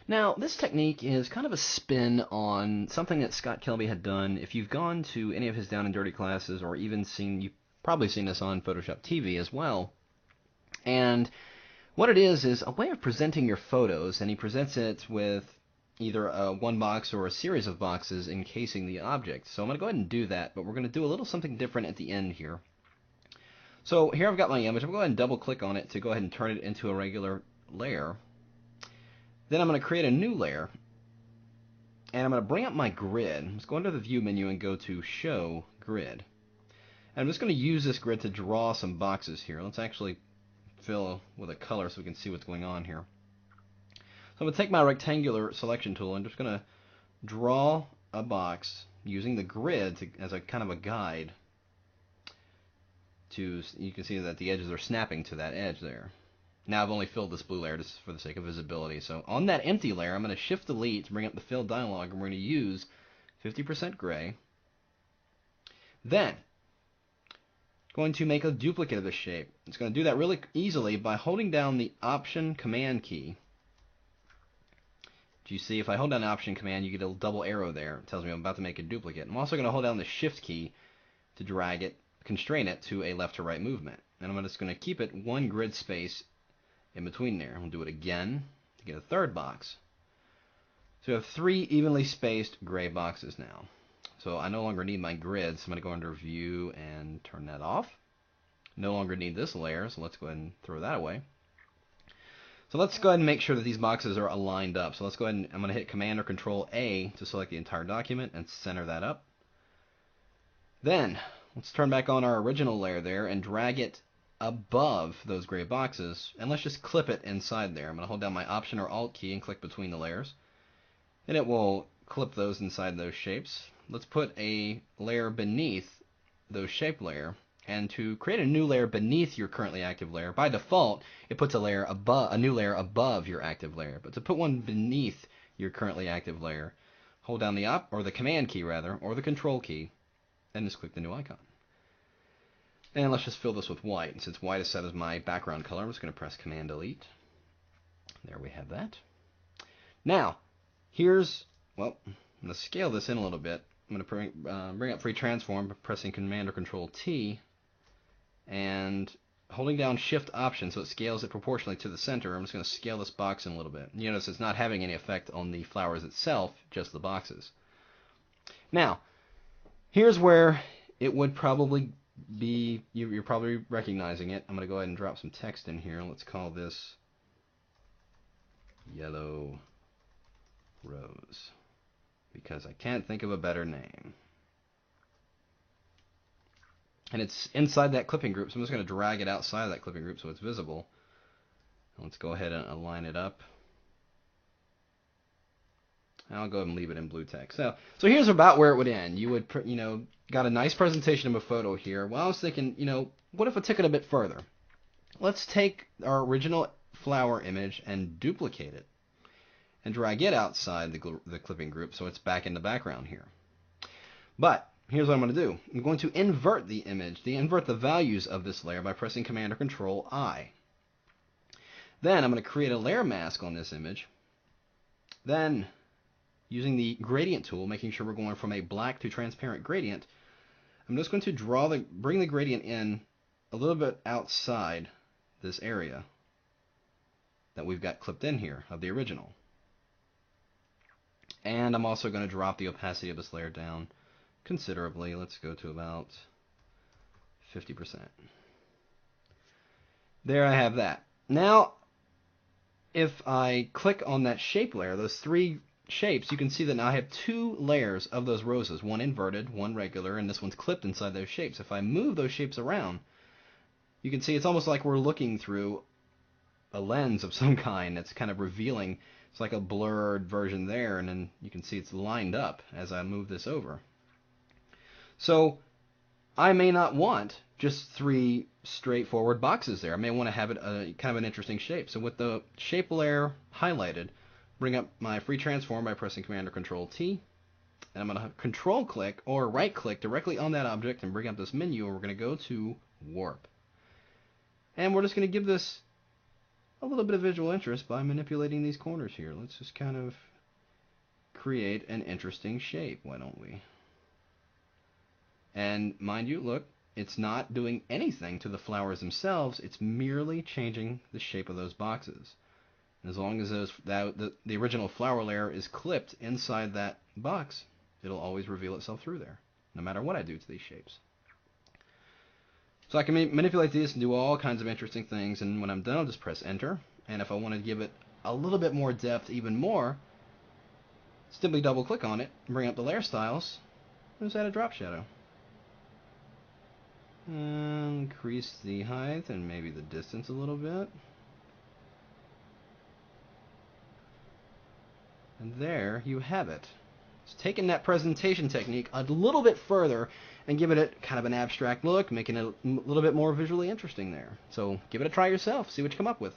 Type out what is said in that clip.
Now, this technique is kind of a spin on something that Scott Kelby had done. If you've gone to any of his Down and Dirty classes, or even you've probably seen this on Photoshop TV as well. And what it is a way of presenting your photos, and he presents it with either one box or a series of boxes encasing the object. So I'm going to go ahead and do that, but we're going to do a little something different at the end here. So here I've got my image. I'm going to go ahead and double click on it to go ahead and turn it into a regular layer. Then I'm going to create a new layer, and I'm going to bring up my grid. Let's go under the View menu and go to Show Grid. And I'm just going to use this grid to draw some boxes here. Let's actually fill with a color so we can see what's going on here. So I'm going to take my rectangular selection tool and just going to draw a box using the grid as a kind of a guide. You can see that the edges are snapping to that edge there. Now I've only filled this blue layer just for the sake of visibility. So on that empty layer, I'm going to Shift Delete to bring up the Fill dialog, and we're going to use 50% gray. Then, going to make a duplicate of the shape. It's going to do that really easily by holding down the Option Command key. Do you see, if I hold down the Option Command, you get a double arrow there. It tells me I'm about to make a duplicate. I'm also going to hold down the Shift key to drag it, constrain it to a left to right movement. And I'm just going to keep it one grid space in between there. We'll do it again to get a third box. So we have three evenly spaced gray boxes now. So I no longer need my grid, so I'm going to go under View and turn that off. No longer need this layer, so let's go ahead and throw that away. So let's go ahead and make sure that these boxes are aligned up. So let's go ahead and I'm going to hit Command or Control A to select the entire document and center that up. Then let's turn back on our original layer there and drag it above those gray boxes, and let's just clip it inside there. I'm going to hold down my Option or Alt key and click between the layers, and it will clip those inside those shapes. Let's put a layer beneath those shape layer, and to create a new layer beneath your currently active layer, by default it puts a new layer above your active layer, but to put one beneath your currently active layer, hold down the Command key rather, or the Control key, and just click the new icon. And let's just fill this with white. And since white is set as my background color, I'm just going to press Command Delete. There we have that. Now, I'm going to scale this in a little bit. I'm going to bring up Free Transform by pressing Command or Control T and holding down Shift Option so it scales it proportionally to the center. I'm just going to scale this box in a little bit. You notice it's not having any effect on the flowers itself, just the boxes. Now, here's where it would probably be, you're probably recognizing it. I'm going to go ahead and drop some text in here. Let's call this Yellow Rose, because I can't think of a better name. And it's inside that clipping group, so I'm just going to drag it outside of that clipping group so it's visible. Let's go ahead and align it up. I'll go ahead and leave it in blue text. So here's about where it would end. You would, got a nice presentation of a photo here. Well, I was thinking, what if I took it a bit further? Let's take our original flower image and duplicate it and drag it outside the clipping group so it's back in the background here. But here's what I'm going to do. I'm going to invert the image, invert the values of this layer by pressing Command or Control I. Then I'm going to create a layer mask on this image. Then, using the gradient tool, making sure we're going from a black to transparent gradient, I'm just going to bring the gradient in a little bit outside this area that we've got clipped in here of the original. And I'm also going to drop the opacity of this layer down considerably. Let's go to about 50%. There I have that. Now, if I click on that shape layer, those three shapes, you can see that now I have two layers of those roses, one inverted, one regular, and this one's clipped inside those shapes. If I move those shapes around, you can see it's almost like we're looking through a lens of some kind that's kind of revealing. It's like a blurred version there, and then you can see it's lined up as I move this over. So I may not want just three straightforward boxes there. I may want to have it kind of an interesting shape. So with the shape layer highlighted, bring up my Free Transform by pressing Command or Control T, and I'm going to Control click or right click directly on that object and bring up this menu, and we're going to go to Warp. And we're just going to give this a little bit of visual interest by manipulating these corners here. Let's just kind of create an interesting shape, why don't we? And mind you, look, it's not doing anything to the flowers themselves. It's merely changing the shape of those boxes. And as long as the original flower layer is clipped inside that box, it'll always reveal itself through there, no matter what I do to these shapes. So I can manipulate these and do all kinds of interesting things, and when I'm done, I'll just press enter. And if I want to give it a little bit more depth, even more, simply double click on it, bring up the layer styles, and just add a drop shadow. Increase the height and maybe the distance a little bit. And there you have it. It's taking that presentation technique a little bit further and giving it kind of an abstract look, making it a little bit more visually interesting there. So give it a try yourself, see what you come up with.